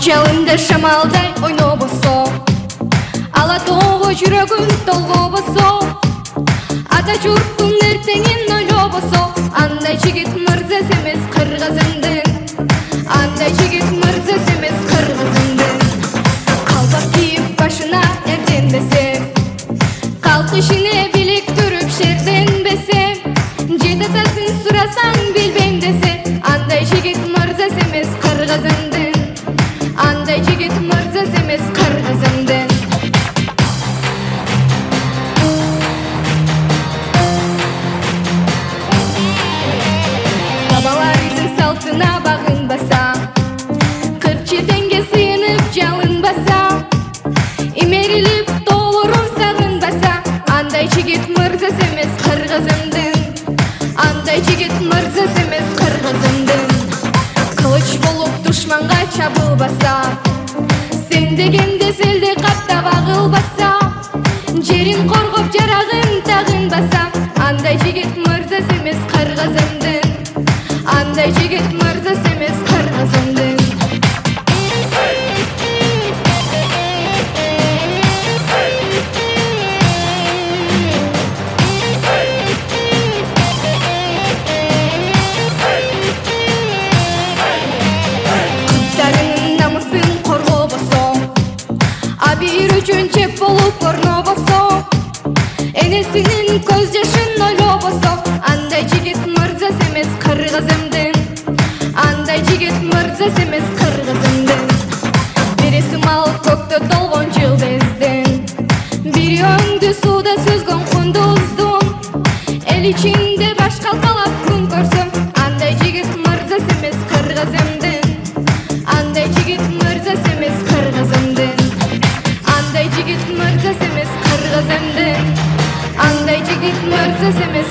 Жалында шамалдай ойнобосо, алатоого жүрөгүн толгобосо, ата журттун эртеңин ойлобосо, андай жигит мырза эмес кыргызымдын, андай жигит мырза эмес кыргызымдын. Калпак кийип башына эрденбесе, калк ишине билик түрүп шерденбесе, жет атасын сурасаң билбейм десе, андай жигит мырза эмес кыргызымдын. Андай жигит мырза эмес кыргызымдын. Бабалардын салтына багынбаса, кырк четенге сыйынып жалынбаса, имерилип тоолорун сагынбаса, андай жигит мырза эмес кыргызымдын. Андай жигит мырза эмес кыргызымдын. Кылыч болуп душманга чабылбаса, сен дегенде селди каптап агылбаса, жерин коргоп жарагын тагынбаса, андай жигит мырза эмес кыргызымдын. Андай жигит мырза эмес кыргызымдын. Үчүн чеп болуп корнобосо, энесинин көз жашын ойлобосо, андай жигит мырза эмес кыргызымдын. Андай жигит мырза эмес кыргызымдын. Бири сымал көктө толгон жылдыздын, бири өңдү сууда сүзгөн кундуздун, эл ичинде баш калкалап күн көрсөм, андай жигит мырза эмес кыргызымдын. Андай жигит мырза эмес кыргызымдын. Андай жигит мырза эмес кыргызымдын. Андай жигит мырза эмес